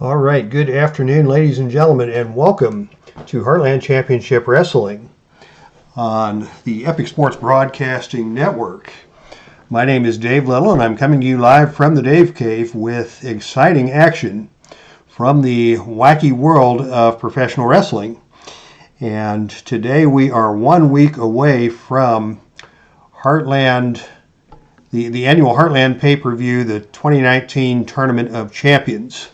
All right, good afternoon, ladies and gentlemen, and welcome to Heartland Championship Wrestling on the Epic Sports Broadcasting Network. My name is Dave Little, and I'm coming to you live from the Dave Cave with exciting action from the wacky world of professional wrestling. And today we are 1 week away from Heartland, the annual Heartland pay-per-view, the 2019 Tournament of Champions.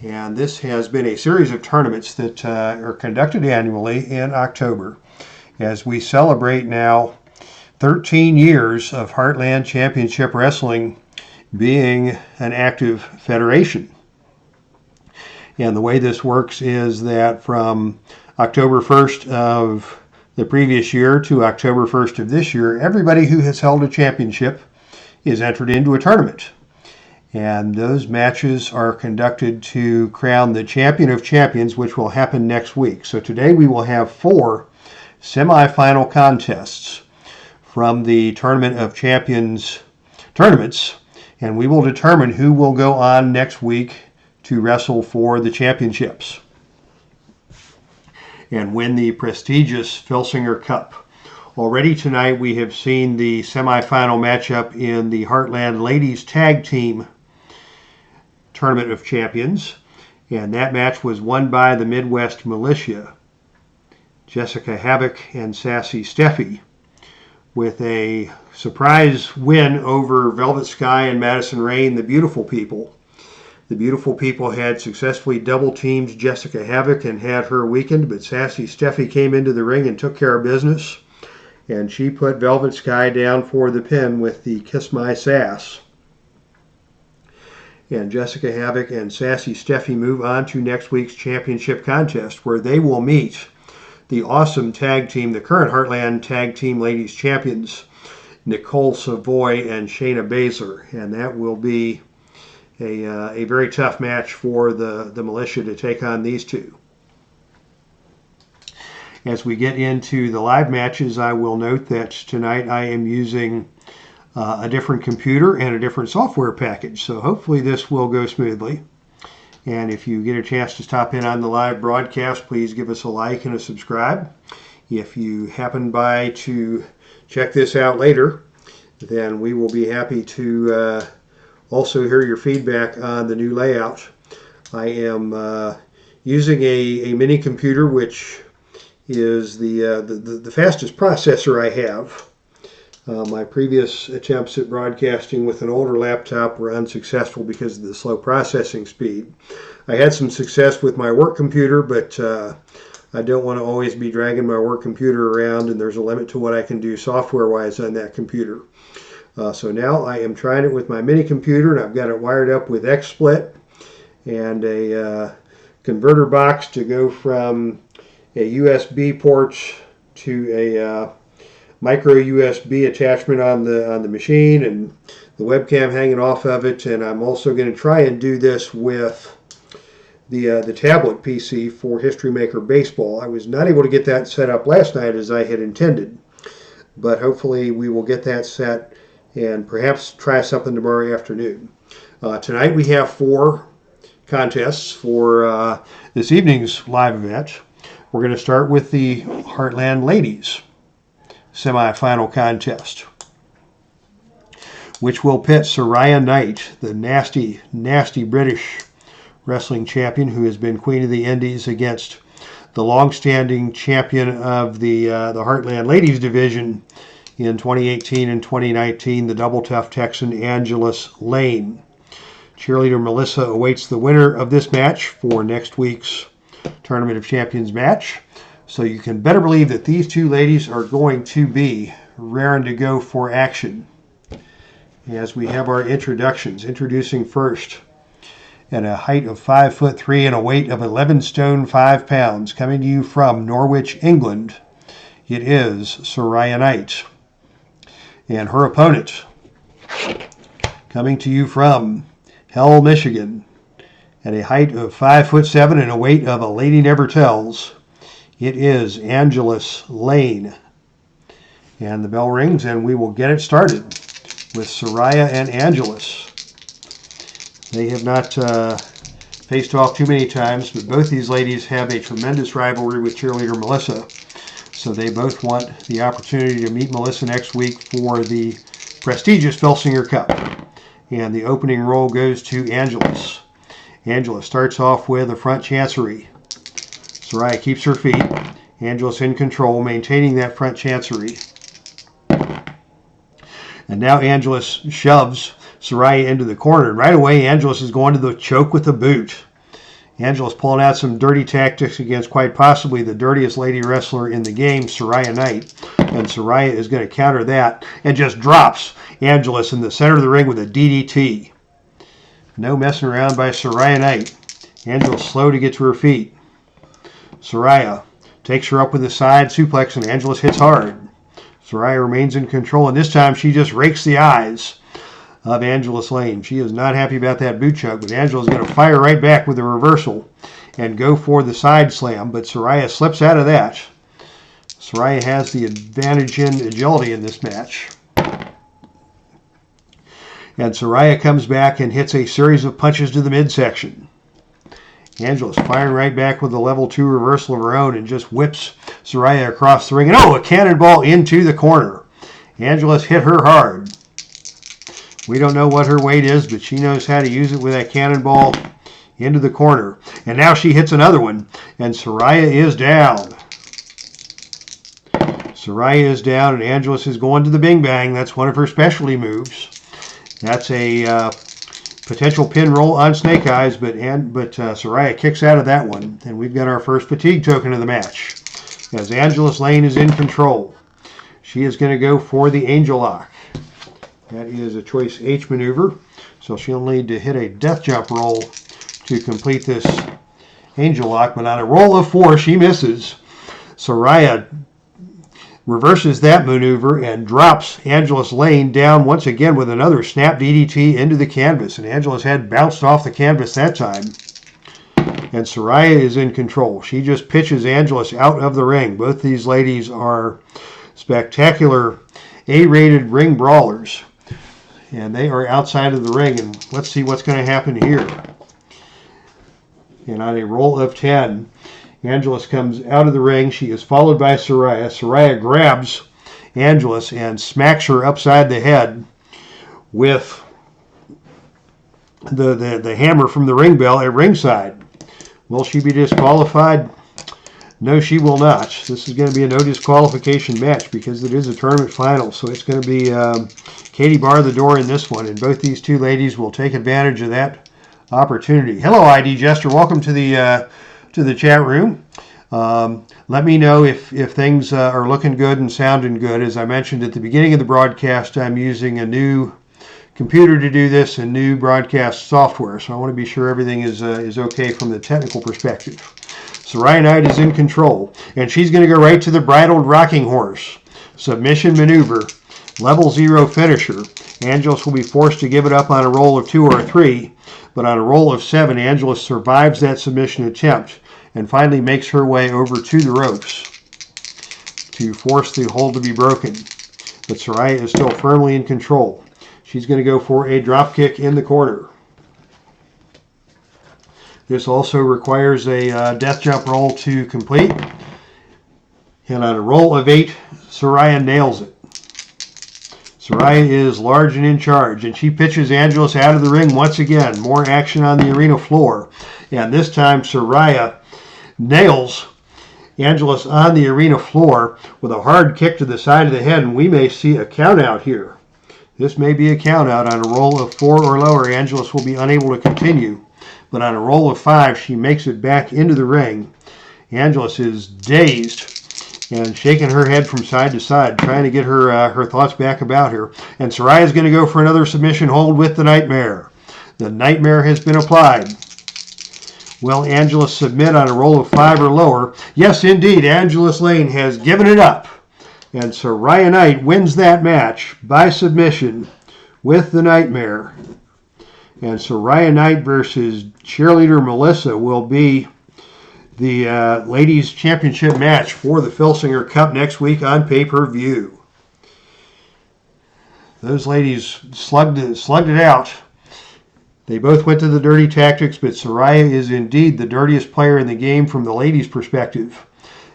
And this has been a series of tournaments that are conducted annually in October as we celebrate now 13 years of Heartland Championship Wrestling being an active federation. And the way this works is that from October 1st of the previous year to October 1st of this year, everybody who has held a championship is entered into a tournament. And those matches are conducted to crown the Champion of Champions, which will happen next week. So today we will have 4 semifinal contests from the Tournament of Champions tournaments, and we will determine who will go on next week to wrestle for the championships and win the prestigious Filsinger Cup. Already tonight we have seen the semifinal matchup in the Heartland Ladies Tag Team Tournament of Champions, and that match was won by the Midwest Militia, Jessica Havoc and Sassy Steffi, with a surprise win over Velvet Sky and Madison Rain, the Beautiful People. The Beautiful People had successfully double-teamed Jessica Havoc and had her weakened, but Sassy Steffi came into the ring and took care of business, and she put Velvet Sky down for the pin with the Kiss My Sass. And Jessica Havoc and Sassy Steffi move on to next week's championship contest, where they will meet the awesome tag team, the current Heartland Tag Team Ladies Champions, Nicole Savoy and Shayna Baszler. And that will be a very tough match for the militia to take on these two. As we get into the live matches, I will note that tonight I am using a different computer and a different software package. So hopefully this will go smoothly. And if you get a chance to stop in on the live broadcast, please give us a like and a subscribe. If you happen by to check this out later, then we will be happy to also hear your feedback on the new layout. I am using a mini computer, which is the fastest processor I have. My previous attempts at broadcasting with an older laptop were unsuccessful because of the slow processing speed. I had some success with my work computer, but I don't want to always be dragging my work computer around, and there's a limit to what I can do software-wise on that computer. So now I am trying it with my mini computer, and I've got it wired up with XSplit and a converter box to go from a USB port to a micro USB attachment on the machine, and the webcam hanging off of it. And I'm also going to try and do this with the tablet PC for History Maker Baseball. I was not able to get that set up last night as I had intended, but hopefully we will get that set and perhaps try something tomorrow afternoon. Tonight we have 4 contests for this evening's live event. We're going to start with the Heartland Ladies semifinal contest, which will pit Saraya Knight, the nasty, nasty British wrestling champion who has been Queen of the Indies, against the long-standing champion of the Heartland Ladies division in 2018 and 2019, the double tough Texan Angelus Layne. Cheerleader Melissa awaits the winner of this match for next week's Tournament of Champions match. So you can better believe that these two ladies are going to be raring to go for action. As we have our introductions, introducing first at a height of 5'3" and a weight of 11 stone 5 pounds, coming to you from Norwich, England, it is Saraya Knight. And her opponent, coming to you from Hell, Michigan, at a height of 5'7" and a weight of a lady never tells, it is Angelus Layne. And the bell rings, and we will get it started with Saraya and Angelus. They have not faced off too many times, but both these ladies have a tremendous rivalry with cheerleader Melissa. So they both want the opportunity to meet Melissa next week for the prestigious Filsinger Cup. And the opening roll goes to Angelus. Angelus starts off with a front chancery. Saraya keeps her feet. Angelus in control, maintaining that front chancery. And now Angelus shoves Saraya into the corner. And right away, Angelus is going to the choke with the boot. Angelus pulling out some dirty tactics against quite possibly the dirtiest lady wrestler in the game, Saraya Knight. And Saraya is going to counter that and just drops Angelus in the center of the ring with a DDT. No messing around by Saraya Knight. Angelus slow to get to her feet. Saraya takes her up with a side suplex and Angelus hits hard. Saraya remains in control, and this time she just rakes the eyes of Angelus Layne. She is not happy about that boot choke, but Angelus is going to fire right back with a reversal and go for the side slam, but Saraya slips out of that. Saraya has the advantage in agility in this match. And Saraya comes back and hits a series of punches to the midsection. Angelus firing right back with a level 2 reversal of her own and just whips Saraya across the ring. And a cannonball into the corner. Angelus hit her hard. We don't know what her weight is, but she knows how to use it with that cannonball into the corner. And now she hits another one, and Saraya is down. Saraya is down, and Angelus is going to the Bing Bang. That's one of her specialty moves. That's a potential pin roll on Snake Eyes, but Saraya kicks out of that one. And we've got our first fatigue token of the match, as Angelus Layne is in control. She is going to go for the Angel Lock. That is a choice H maneuver, so she'll need to hit a death jump roll to complete this Angel Lock, but on a roll of 4, she misses. Saraya reverses that maneuver and drops Angelus Layne down once again with another snap DDT into the canvas, and Angelus had bounced off the canvas that time. And Saraya is in control. She just pitches Angelus out of the ring. Both these ladies are spectacular A-rated ring brawlers, and they are outside of the ring, and let's see what's going to happen here. And on a roll of 10, Angelus comes out of the ring. She is followed by Saraya. Saraya grabs Angelus and smacks her upside the head with the hammer from the ring bell at ringside. Will she be disqualified? No, she will not. This is going to be a no disqualification match because it is a tournament final. So it's going to be Katie bar the door in this one. And both these two ladies will take advantage of that opportunity. Hello, ID Jester. Welcome to the chat room. Let me know if things are looking good and sounding good. As I mentioned at the beginning of the broadcast, I'm using a new computer to do this and new broadcast software. So I want to be sure everything is okay from the technical perspective. Saraya Knight is in control, and she's going to go right to the bridled rocking horse. Submission maneuver, level 0 finisher. Angelus will be forced to give it up on a roll of 2 or 3, but on a roll of 7, Angelus survives that submission attempt and finally makes her way over to the ropes to force the hold to be broken. But Saraya is still firmly in control. She's going to go for a drop kick in the corner. This also requires a death jump roll to complete. And on a roll of 8, Saraya nails it. Saraya is large and in charge, and she pitches Angelus out of the ring once again. More action on the arena floor. And this time Saraya nails Angelus on the arena floor with a hard kick to the side of the head, and we may see a count out here. This may be a count out. On a roll of 4 or lower, Angelus will be unable to continue. But on a roll of 5, she makes it back into the ring. Angelus is dazed and shaking her head from side to side, trying to get her thoughts back about her. And Saraya is going to go for another submission hold with the Nightmare. The Nightmare has been applied. Will Angelus submit on a roll of 5 or lower? Yes, indeed. Angelus Layne has given it up. And Saraya Knight wins that match by submission with the Nightmare. And Saraya Knight versus Cheerleader Melissa will be the Ladies Championship match for the Filsinger Cup next week on pay-per-view. Those ladies slugged it out. They both went to the dirty tactics, but Saraya is indeed the dirtiest player in the game from the ladies' perspective.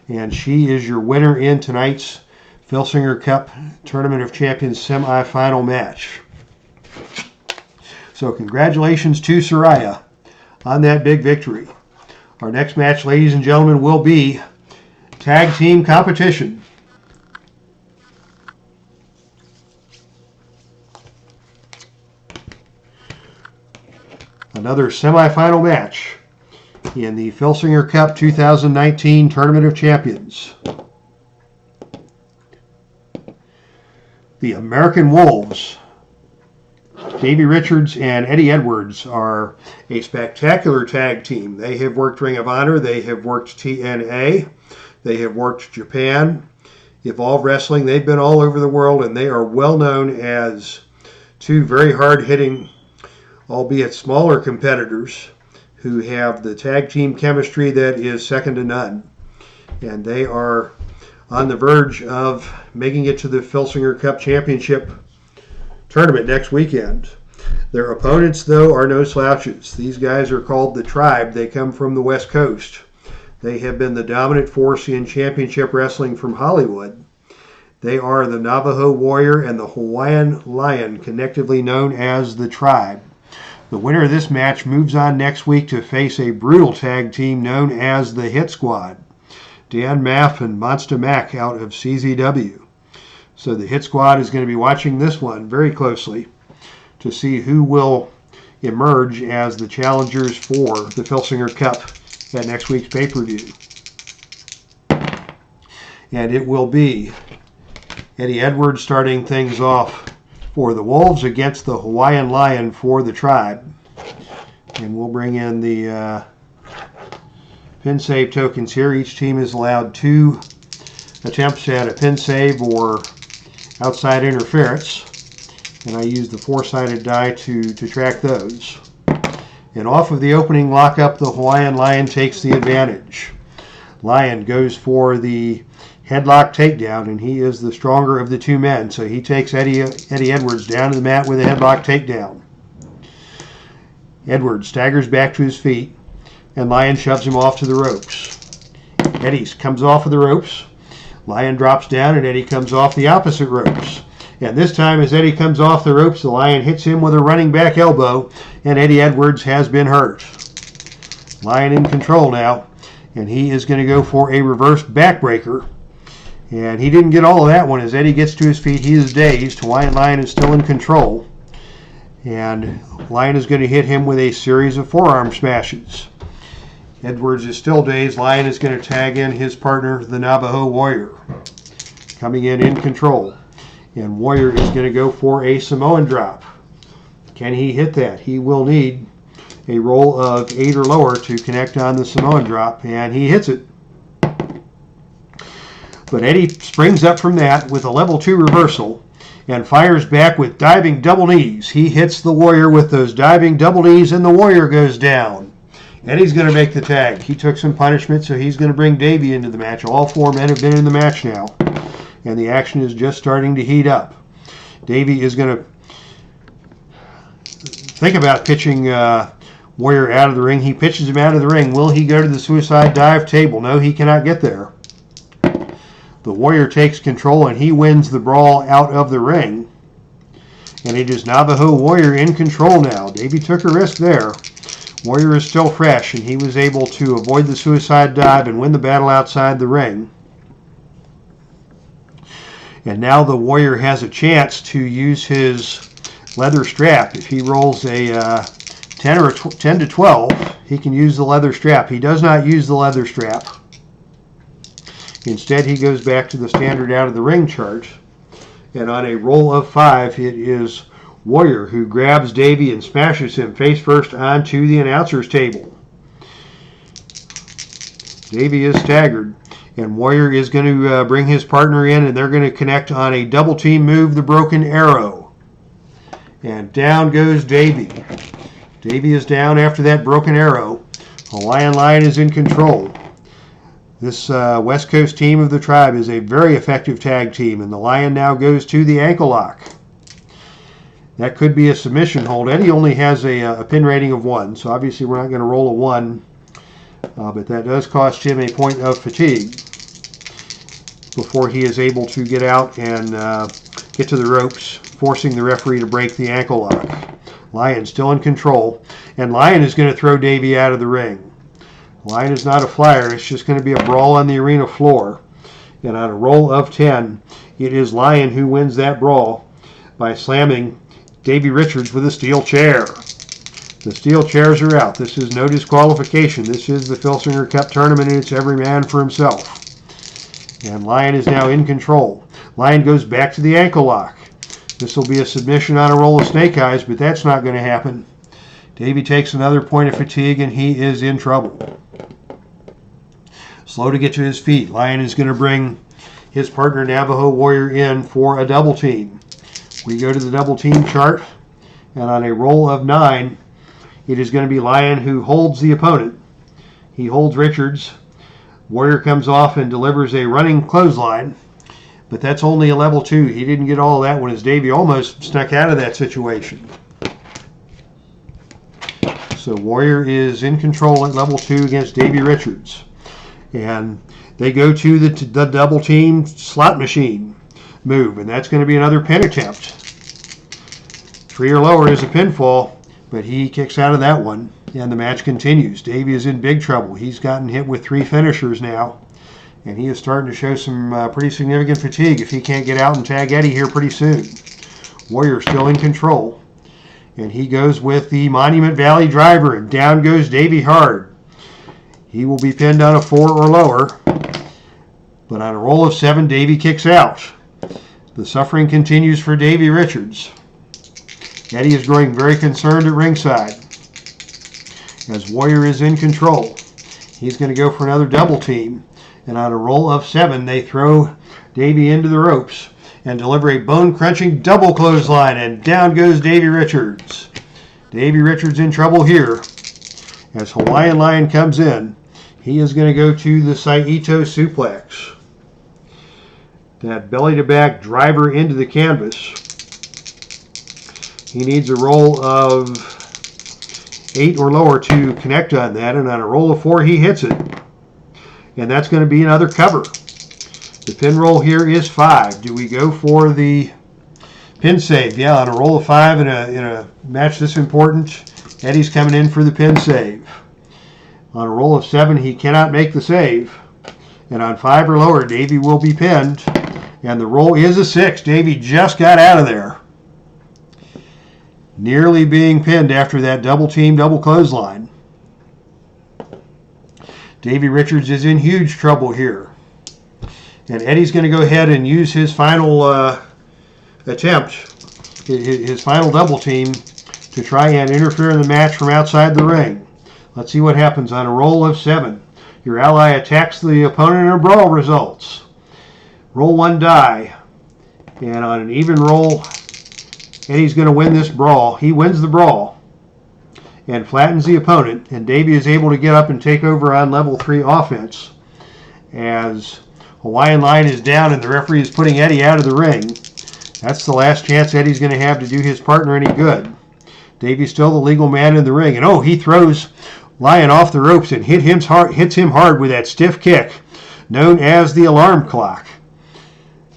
And she is your winner in tonight's Filsinger Cup Tournament of Champions semifinal match. So congratulations to Saraya on that big victory. Our next match, ladies and gentlemen, will be tag team competition. Another semifinal match in the Filsinger Cup 2019 Tournament of Champions. The American Wolves, Davey Richards and Eddie Edwards, are a spectacular tag team. They have worked Ring of Honor, they have worked TNA, they have worked Japan, Evolve Wrestling. They've been all over the world, and they are well known as two very hard-hitting, albeit smaller competitors who have the tag team chemistry that is second to none. And they are on the verge of making it to the Filsinger Cup Championship tournament next weekend. Their opponents, though, are no slouches. These guys are called the Tribe. They come from the West Coast. They have been the dominant force in championship wrestling from Hollywood. They are the Navajo Warrior and the Hawaiian Lion, connectively known as the Tribe. The winner of this match moves on next week to face a brutal tag team known as the Hit Squad. Dan Maff and Monster Mac out of CZW. So the Hit Squad is going to be watching this one very closely to see who will emerge as the challengers for the Filsinger Cup at next week's pay-per-view. And it will be Eddie Edwards starting things off for the Wolves against the Hawaiian Lion for the Tribe. And we'll bring in the pin save tokens here. Each team is allowed 2 attempts at a pin save or outside interference. And I use the 4-sided die to track those. And off of the opening lockup, the Hawaiian Lion takes the advantage. Lion goes for the headlock takedown, and he is the stronger of the two men. So he takes Eddie Edwards down to the mat with a headlock takedown. Edwards staggers back to his feet, and Lion shoves him off to the ropes. Eddie comes off of the ropes. Lion drops down, and Eddie comes off the opposite ropes. And this time, as Eddie comes off the ropes, the Lion hits him with a running back elbow, and Eddie Edwards has been hurt. Lion in control now, and he is going to go for a reverse backbreaker. And he didn't get all of that one. As Eddie gets to his feet, he is dazed. Hawaiian Lion is still in control. And Lion is going to hit him with a series of forearm smashes. Edwards is still dazed. Lion is going to tag in his partner, the Navajo Warrior, coming in control. And Warrior is going to go for a Samoan drop. Can he hit that? He will need a roll of 8 or lower to connect on the Samoan drop, and he hits it. But Eddie springs up from that with a level 2 reversal and fires back with diving double knees. He hits the Warrior with those diving double knees, and the Warrior goes down. Eddie's going to make the tag. He took some punishment, so he's going to bring Davey into the match. All 4 men have been in the match now, and the action is just starting to heat up. Davey is going to think about pitching Warrior out of the ring. He pitches him out of the ring. Will he go to the suicide dive table? No, he cannot get there. The Warrior takes control, and he wins the brawl out of the ring. And it is Navajo Warrior in control now. Davey took a risk there. Warrior is still fresh, and he was able to avoid the suicide dive and win the battle outside the ring. And now the Warrior has a chance to use his leather strap. If he rolls a 10 or 10 to 12, he can use the leather strap. He does not use the leather strap. Instead, he goes back to the standard out of the ring chart. And on a roll of 5, it is Warrior who grabs Davey and smashes him face first onto the announcer's table. Davey is staggered, and Warrior is going to bring his partner in, and they're going to connect on a double team move, the Broken Arrow. And down goes Davey. Davey is down after that Broken Arrow. Hawaiian Lion is in control. This West Coast team of the Tribe is a very effective tag team, and the Lion now goes to the ankle lock. That could be a submission hold. Eddie only has a pin rating of 1, so obviously we're not going to roll a 1, but that does cost him a point of fatigue before he is able to get out and get to the ropes, forcing the referee to break the ankle lock. Layne still in control, and Layne is going to throw Davey out of the ring. Layne is not a flyer. It's just going to be a brawl on the arena floor. And on a roll of 10, it is Layne who wins that brawl by slamming Davey Richards with a steel chair. The steel chairs are out. This is no disqualification. This is the Filsinger Cup tournament, and it's every man for himself. And Layne is now in control. Layne goes back to the ankle lock. This will be a submission on a roll of snake eyes, but that's not going to happen. Davey takes another point of fatigue, and he is in trouble. Slow to get to his feet. Layne is going to bring his partner Navajo Warrior in for a double team. We go to the double team chart, and on a roll of 9, it is going to be Layne who holds the opponent. He holds Richards. Warrior comes off and delivers a running clothesline, but that's only a level 2. He didn't get all of that one as Davey almost snuck out of that situation. So Warrior is in control at level 2 against Davey Richards. And they go to the double team slot machine move, and that's going to be another pin attempt. 3 or lower is a pinfall, but he kicks out of that one, and the match continues. Davey is in big trouble. He's gotten hit with 3 finishers now, and he is starting to show some pretty significant fatigue if he can't get out and tag Eddie here pretty soon. Warrior still in control, and he goes with the Monument Valley Driver, and down goes Davey hard. He will be pinned on a 4 or lower, but on a roll of 7, Davey kicks out. The suffering continues for Davey Richards. Eddie is growing very concerned at ringside as Warrior is in control. He's going to go for another double team, and on a roll of 7, they throw Davey into the ropes and deliver a bone-crunching double clothesline, and down goes Davey Richards. Davey Richards in trouble here as Hawaiian Layne comes in. He is going to go to the Saito suplex. That belly-to-back driver into the canvas. He needs a roll of 8 or lower to connect on that, and on a roll of 4, he hits it. And that's going to be another cover. The pin roll here is 5. Do we go for the pin save? Yeah, on a roll of 5 in a match this important, Eddie's coming in for the pin save. On a roll of 7, he cannot make the save. And on 5 or lower, Davey will be pinned. And the roll is a 6. Davey just got out of there. Nearly being pinned after that double team, double clothesline. Davey Richards is in huge trouble here. And Eddie's going to go ahead and use his final attempt, his final double team, to try and interfere in the match from outside the ring. Let's see what happens on a roll of 7. Your ally attacks the opponent and a brawl results. Roll 1 die. And on an even roll, Eddie's going to win this brawl. He wins the brawl and flattens the opponent. And Davey is able to get up and take over on level 3 offense as Hawaiian Layne is down and the referee is putting Eddie out of the ring. That's the last chance Eddie's going to have to do his partner any good. Davey's still the legal man in the ring. And he throws Layne off the ropes and hits him hard with that stiff kick known as the alarm clock.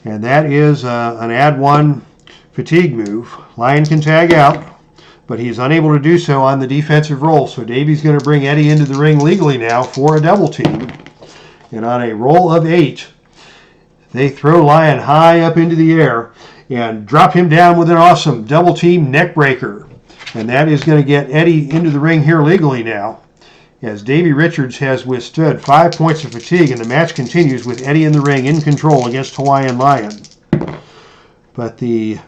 And that is an add 1 fatigue move. Layne can tag out, but he's unable to do so on the defensive roll. So Davey's going to bring Eddie into the ring legally now for a double team. And on a roll of 8, they throw Layne high up into the air and drop him down with an awesome double team neck breaker. And that is going to get Eddie into the ring here legally now, as Davey Richards has withstood 5 points of fatigue, and the match continues with Eddie in the ring in control against Hawaiian Layne. But the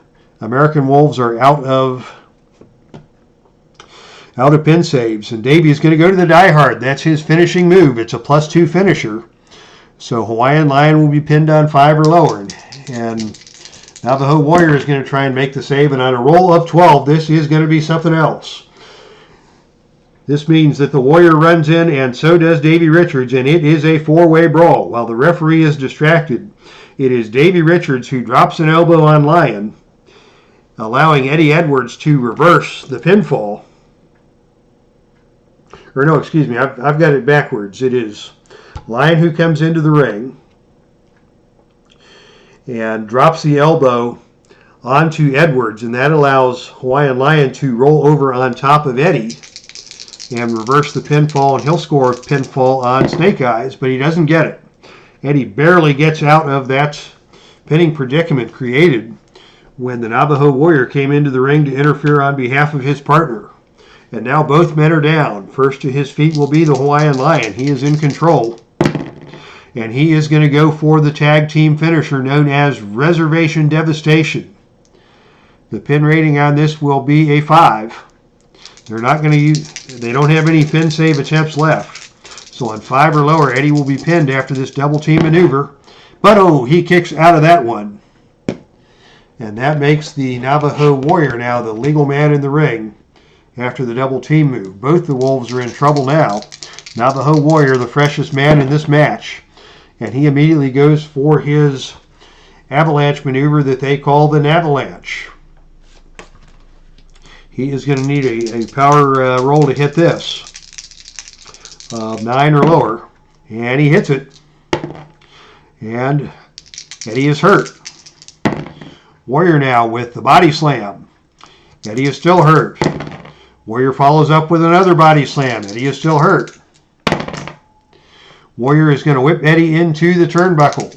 American Wolves are out of pin saves, and Davey is going to go to the Die Hard. That's his finishing move. It's a +2 finisher. So Hawaiian Layne will be pinned on 5 or lower, and Navajo Warrior is going to try and make the save, and on a roll of 12, this is going to be something else. This means that the Warrior runs in, and so does Davey Richards, and it is a 4-way brawl. While the referee is distracted, it is Davey Richards who drops an elbow on Layne, allowing Eddie Edwards to reverse the pinfall. Or no, excuse me, I've got it backwards. It is Layne who comes into the ring and drops the elbow onto Edwards, and that allows Hawaiian Lion to roll over on top of Eddie and reverse the pinfall, and he'll score a pinfall on Snake Eyes, but he doesn't get it. Eddie barely gets out of that pinning predicament created when the Navajo Warrior came into the ring to interfere on behalf of his partner. And now both men are down. First to his feet will be the Hawaiian Lion. He is in control. And he is going to go for the tag team finisher known as Reservation Devastation. The pin rating on this will be a 5. They're not going to use, they don't have any pin save attempts left. So on 5 or lower, Eddie will be pinned after this double team maneuver. But oh, he kicks out of that one. And that makes the Navajo Warrior now the legal man in the ring after the double team move. Both the Wolves are in trouble now. Navajo Warrior, the freshest man in this match. And he immediately goes for his avalanche maneuver that they call the Navalanche. He is going to need a power roll to hit this. 9 or lower. And he hits it. And Eddie is hurt. Warrior now with the body slam. Eddie is still hurt. Warrior follows up with another body slam. Eddie is still hurt. Warrior is going to whip Eddie into the turnbuckle.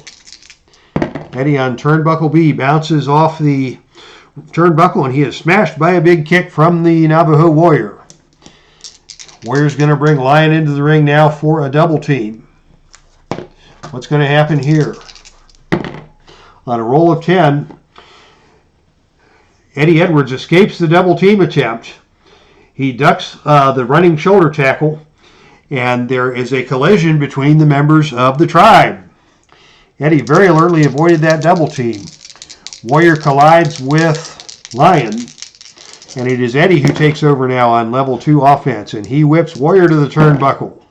Eddie on turnbuckle B bounces off the turnbuckle, and he is smashed by a big kick from the Navajo Warrior. Warrior's going to bring Layne into the ring now for a double team. What's going to happen here? On a roll of 10, Eddie Edwards escapes the double team attempt. He ducks the running shoulder tackle, and there is a collision between the members of the tribe. Eddie very alertly avoided that double team. Warrior collides with Layne, and it is Eddie who takes over now on level 2 offense, and he whips Warrior to the turnbuckle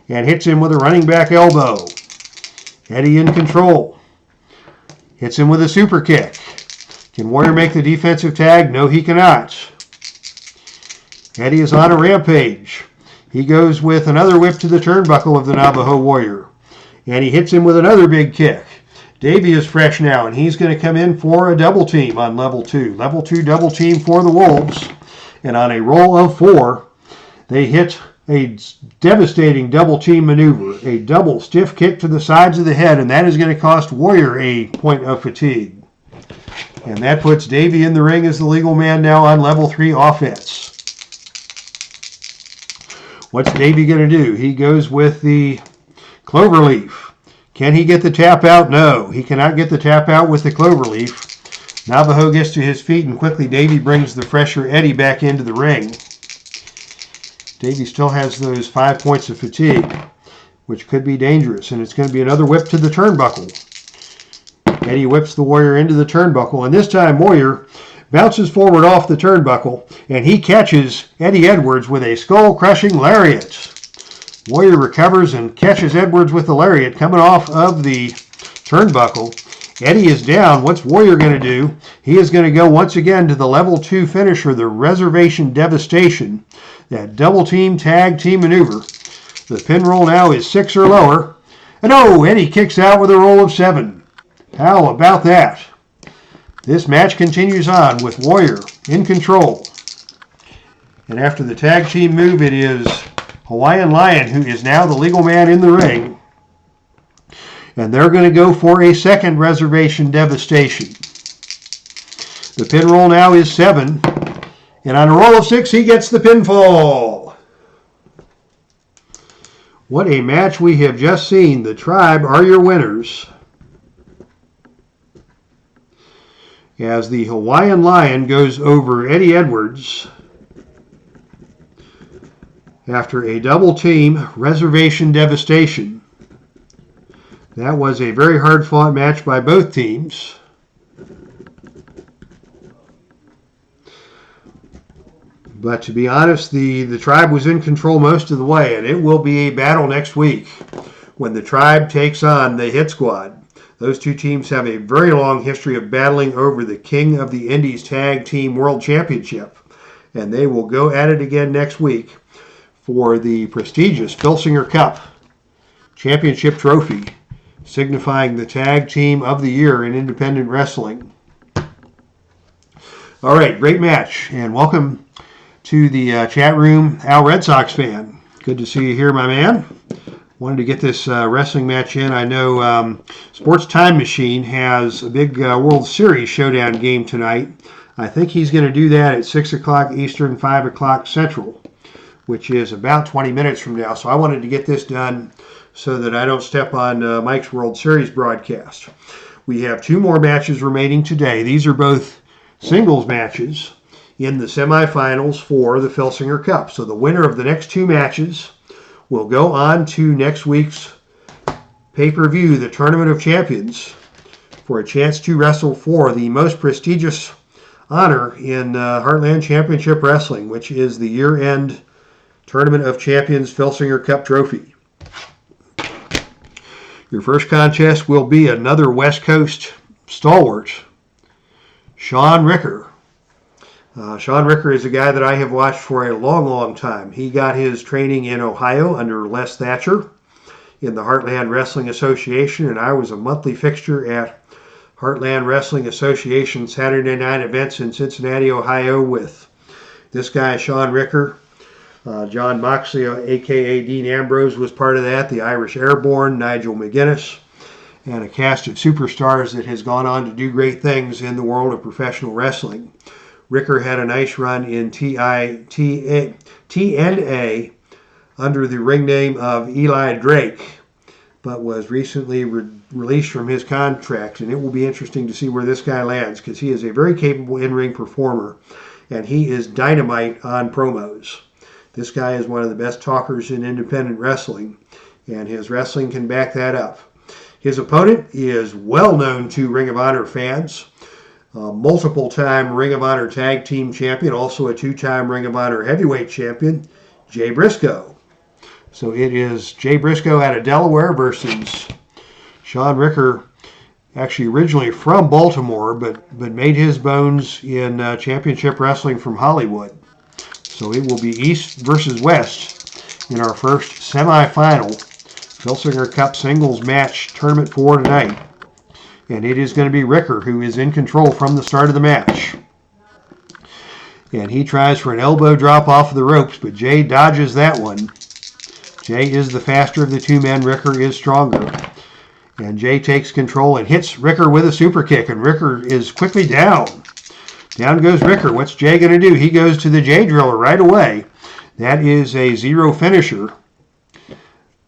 and hits him with a running back elbow. Eddie in control. Hits him with a super kick. Can Warrior make the defensive tag? No, he cannot. Eddie is on a rampage. He goes with another whip to the turnbuckle of the Navajo Warrior, and he hits him with another big kick. Davey is fresh now, and he's going to come in for a double team on level 2. Level 2 double team for the Wolves, and on a roll of 4, they hit a devastating double team maneuver, a double stiff kick to the sides of the head, and that is going to cost Warrior a point of fatigue. And that puts Davey in the ring as the legal man now on level 3 offense. What's Davey going to do? He goes with the cloverleaf. Can he get the tap out? No, he cannot get the tap out with the cloverleaf. Navajo gets to his feet, and quickly Davey brings the fresher Eddie back into the ring. Davey still has those 5 points of fatigue, which could be dangerous, and it's going to be another whip to the turnbuckle. Eddie whips the Warrior into the turnbuckle, and this time Warrior bounces forward off the turnbuckle, and he catches Eddie Edwards with a skull-crushing lariat. Warrior recovers and catches Edwards with the lariat coming off of the turnbuckle. Eddie is down. What's Warrior going to do? He is going to go once again to the level 2 finisher, the Reservation Devastation, that double team tag team maneuver. The pin roll now is 6 or lower. And oh, Eddie kicks out with a roll of 7. How about that? This match continues on with Warrior in control. And after the tag team move, it is Hawaiian Lion who is now the legal man in the ring. And they're going to go for a second Reservation Devastation. The pin roll now is 7. And on a roll of 6, he gets the pinfall. What a match we have just seen. The Tribe are your winners, as the Hawaiian Lion goes over Eddie Edwards after a double team Reservation Devastation. That was a very hard fought match by both teams. But to be honest, the Tribe was in control most of the way, and it will be a battle next week when the Tribe takes on the Hit Squad. Those two teams have a very long history of battling over the King of the Indies Tag Team World Championship, and they will go at it again next week for the prestigious Filsinger Cup Championship Trophy, signifying the Tag Team of the Year in independent wrestling. All right, great match, and welcome to the chat room, Al Red Sox fan. Good to see you here, my man. Wanted to get this wrestling match in. I know Sports Time Machine has a big World Series showdown game tonight. I think he's going to do that at 6 o'clock Eastern, 5 o'clock Central, which is about 20 minutes from now. So I wanted to get this done so that I don't step on Mike's World Series broadcast. We have two more matches remaining today. These are both singles matches in the semifinals for the Filsinger Cup. So the winner of the next two matches will go on to next week's pay-per-view, the Tournament of Champions, for a chance to wrestle for the most prestigious honor in Heartland Championship Wrestling, which is the year-end Tournament of Champions Filsinger Cup Trophy. Your first contest will be another West Coast stalwart, Shaun Ricker. Shaun Ricker is a guy that I have watched for a long, long time. He got his training in Ohio under Les Thatcher in the Heartland Wrestling Association, and I was a monthly fixture at Heartland Wrestling Association Saturday night events in Cincinnati, Ohio with this guy, Shaun Ricker. John Moxley, a.k.a. Dean Ambrose, was part of that. The Irish Airborne, Nigel McGuinness, and a cast of superstars that has gone on to do great things in the world of professional wrestling. Ricker had a nice run in TNA under the ring name of Eli Drake, but was recently released from his contract, and it will be interesting to see where this guy lands because he is a very capable in-ring performer, and he is dynamite on promos. This guy is one of the best talkers in independent wrestling, and his wrestling can back that up. His opponent is well known to Ring of Honor fans. Multiple-time Ring of Honor Tag Team Champion, also a two-time Ring of Honor Heavyweight Champion, Jay Briscoe. So it is Jay Briscoe out of Delaware versus Shaun Ricker, actually originally from Baltimore, but made his bones in championship wrestling from Hollywood. So it will be East versus West in our first semifinal Filsinger Cup singles match tournament for tonight. And it is going to be Ricker who is in control from the start of the match. And he tries for an elbow drop off of the ropes, but Jay dodges that one. Jay is the faster of the two men. Ricker is stronger. And Jay takes control and hits Ricker with a super kick, and Ricker is quickly down. Down goes Ricker. What's Jay going to do? He goes to the Jay Driller right away. That is a 0 finisher.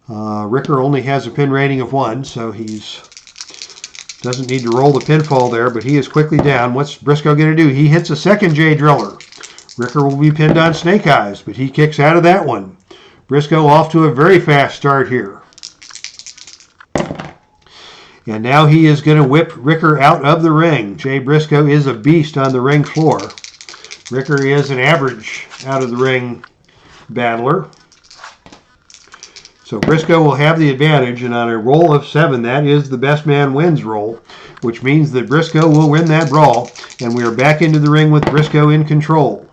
Ricker only has a pin rating of 1, so he's doesn't need to roll the pinfall there, but he is quickly down. What's Briscoe going to do? He hits a second Jay Driller. Ricker will be pinned on Snake Eyes, but he kicks out of that one. Briscoe off to a very fast start here. And now he is going to whip Ricker out of the ring. Jay Briscoe is a beast on the ring floor. Ricker is an average out of the ring battler. So Briscoe will have the advantage, and on a roll of 7, that is the best man wins roll, which means that Briscoe will win that brawl, and we are back into the ring with Briscoe in control.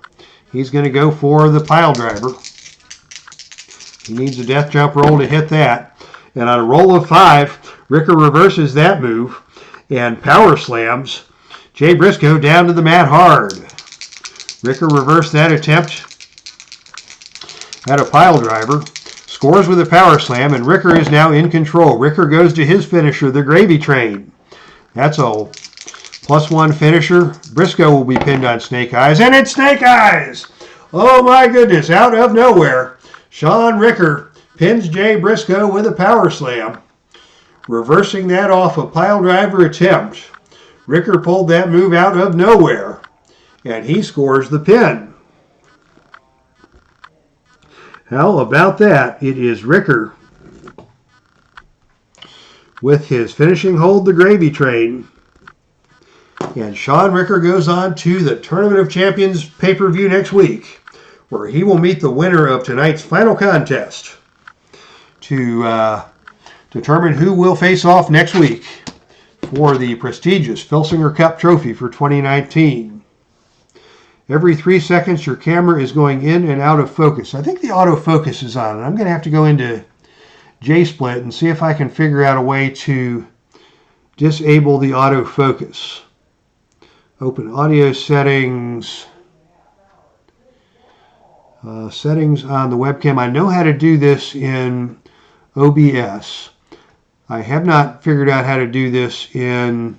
He's going to go for the pile driver. He needs a death jump roll to hit that. And on a roll of 5, Ricker reverses that move and power slams Jay Briscoe down to the mat hard. Ricker reversed that attempt at a pile driver. Scores with a power slam, and Ricker is now in control. Ricker goes to his finisher, the gravy train. That's a +1 finisher. Briscoe will be pinned on Snake Eyes, and it's Snake Eyes! Oh my goodness, out of nowhere, Shaun Ricker pins Jay Briscoe with a power slam, reversing that off a pile driver attempt. Ricker pulled that move out of nowhere, and he scores the pin. How about that? It is Ricker with his finishing hold, the gravy train. And Shaun Ricker goes on to the Tournament of Champions pay-per-view next week, where he will meet the winner of tonight's final contest to determine who will face off next week. for the prestigious Filsinger Cup Trophy for 2019. Every 3 seconds, your camera is going in and out of focus. I think the autofocus is on, and I'm going to have to go into JSplit and see if I can figure out a way to disable the autofocus. Open audio settings. Settings on the webcam. I know how to do this in OBS. I have not figured out how to do this in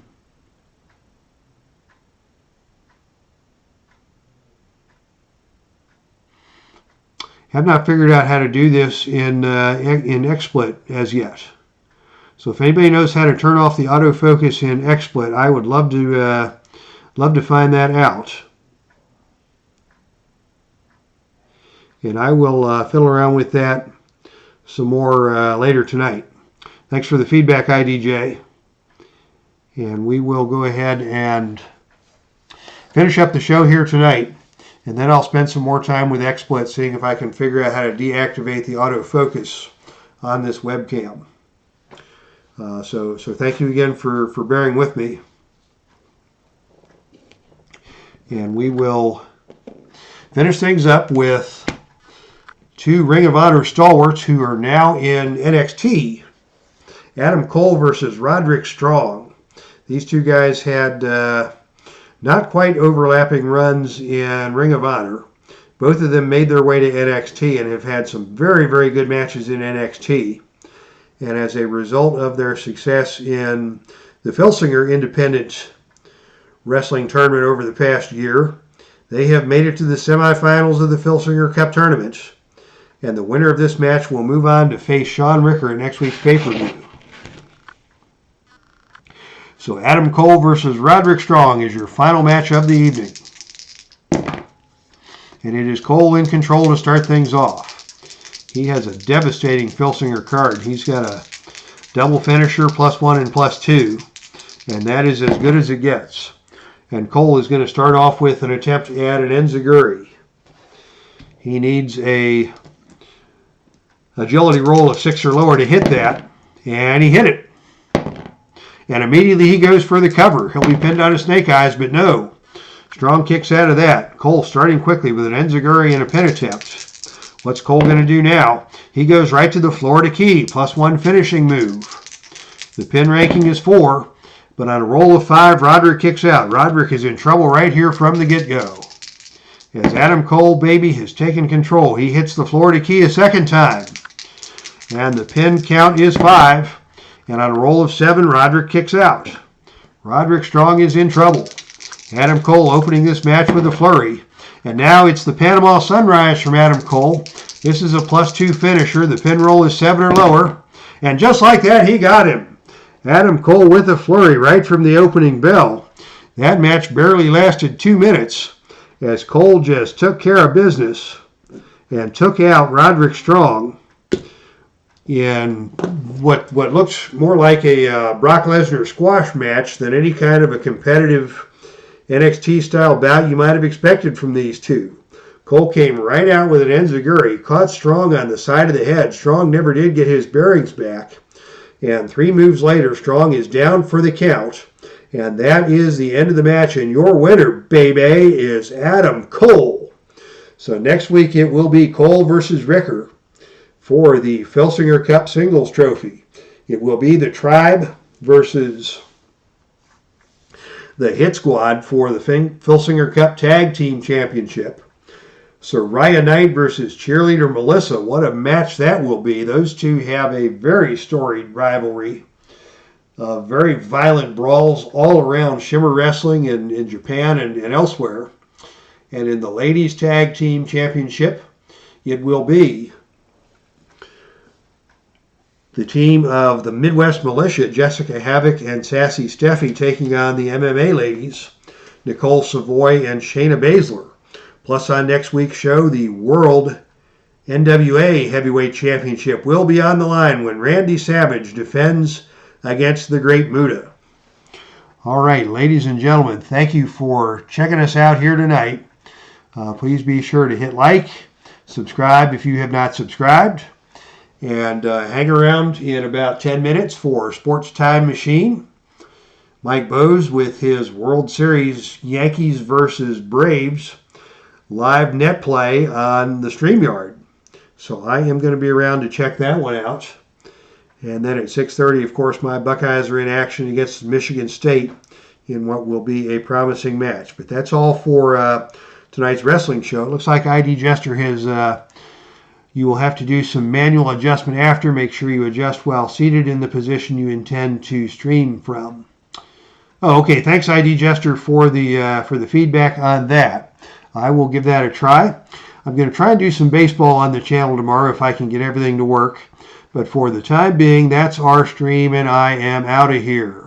XSplit as yet. So if anybody knows how to turn off the autofocus in XSplit, I would love to find that out. And I will fiddle around with that some more later tonight. Thanks for the feedback, IDJ. And we will go ahead and finish up the show here tonight. And then I'll spend some more time with XSplit seeing if I can figure out how to deactivate the autofocus on this webcam. So thank you again for bearing with me. And we will finish things up with 2 Ring of Honor stalwarts who are now in NXT. Adam Cole versus Roderick Strong. These 2 guys had not quite overlapping runs in Ring of Honor. Both of them made their way to NXT and have had some very, very good matches in NXT. And as a result of their success in the Filsinger Independent Wrestling Tournament over the past year, they have made it to the semifinals of the Filsinger Cup Tournament. And the winner of this match will move on to face Shaun Ricker at next week's pay-per-view. So Adam Cole versus Roderick Strong is your final match of the evening. And it is Cole in control to start things off. He has a devastating Filsinger card. He's got a double finisher, +1 and +2. And that is as good as it gets. And Cole is going to start off with an attempt to add an enziguri. He needs a agility roll of 6 or lower to hit that. And he hit it. And immediately he goes for the cover. He'll be pinned on his snake eyes, but no. Strong kicks out of that. Cole starting quickly with an enziguri and a pin attempt. What's Cole going to do now? He goes right to the Florida Key, +1 finishing move. The pin ranking is 4, but on a roll of 5, Roderick kicks out. Roderick is in trouble right here from the get-go. As Adam Cole, baby, has taken control. He hits the Florida Key a second time. And the pin count is 5. And on a roll of 7, Roderick kicks out. Roderick Strong is in trouble. Adam Cole opening this match with a flurry. And now it's the Panama Sunrise from Adam Cole. This is a +2 finisher. The pin roll is 7 or lower. And just like that, he got him. Adam Cole with a flurry right from the opening bell. That match barely lasted 2 minutes as Cole just took care of business and took out Roderick Strong in what looks more like a Brock Lesnar squash match than any kind of a competitive NXT-style bout you might have expected from these 2. Cole came right out with an enziguri, caught Strong on the side of the head. Strong never did get his bearings back. And 3 moves later, Strong is down for the count. And that is the end of the match. And your winner, baby, is Adam Cole. So next week it will be Cole versus Ricker for the Filsinger Cup Singles Trophy. It will be the Tribe versus the Hit Squad for the Filsinger Cup Tag Team Championship. Saraya Knight versus Cheerleader Melissa. What a match that will be. Those 2 have a very storied rivalry. Very violent brawls all around Shimmer Wrestling in Japan and elsewhere. And in the Ladies Tag Team Championship, it will be the team of the Midwest Militia, Jessica Havoc and Sassy Steffi, taking on the MMA ladies, Nicole Savoy and Shayna Baszler. Plus on next week's show, the World NWA Heavyweight Championship will be on the line when Randy Savage defends against the Great Muta. All right, ladies and gentlemen, thank you for checking us out here tonight. Please be sure to hit like, subscribe if you have not subscribed, and hang around in about 10 minutes for Sports Time Machine. Mike Bowes with his World Series Yankees versus Braves live net play on the StreamYard. So I am going to be around to check that one out. And then at 6:30, of course, my Buckeyes are in action against Michigan State in what will be a promising match. But that's all for tonight's wrestling show. It looks like ID Jester has, you will have to do some manual adjustment after. Make sure you adjust while seated in the position you intend to stream from. Oh, okay. Thanks, ID Jester, for the feedback on that. I will give that a try. I'm going to try and do some baseball on the channel tomorrow if I can get everything to work. But for the time being, that's our stream, and I am out of here.